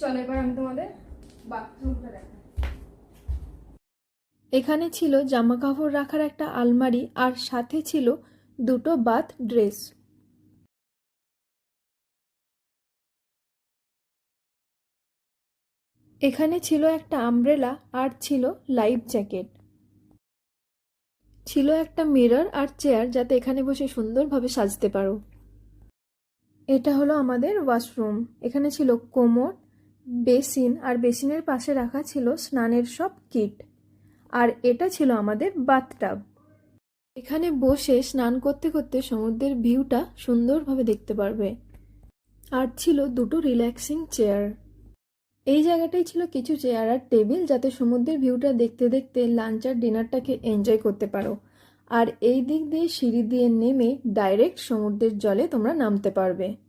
চলো এবার আমি তোমাদের বাথরুমটা দেখাই। এখানে ছিল জামা কাপড় রাখার একটা আলমারি আর সাথে ছিল দুটো বাথ ড্রেস। এখানে ছিল একটা আমব্রেলা আর ছিল লাইফ জ্যাকেট। ছিল একটা মিরর আর চেয়ার, যাতে এখানে বসে সুন্দরভাবে সাজতে পারো। এটা হলো আমাদের ওয়াশরুম। এখানে ছিল কোমোড, বেসিন আর বেসিনের পাশে রাখা ছিল স্নানের সব কিট। আর এটা ছিল আমাদের বাথটাব। এখানে বসে স্নান করতে করতে সমুদ্রের ভিউটা সুন্দরভাবে দেখতে পারবে। আর ছিল দুটো রিল্যাক্সিং চেয়ার। এই জায়গাটাই ছিল কিছু চেয়ার আর টেবিল, যাতে সমুদ্রের ভিউটা দেখতে দেখতে লাঞ্চ আর ডিনারটাকে এনজয় করতে পারো। আর এই দিক দিয়ে সিঁড়ি দিয়ে নেমে ডাইরেক্ট সমুদ্রের জলে তোমরা নামতে পারবে।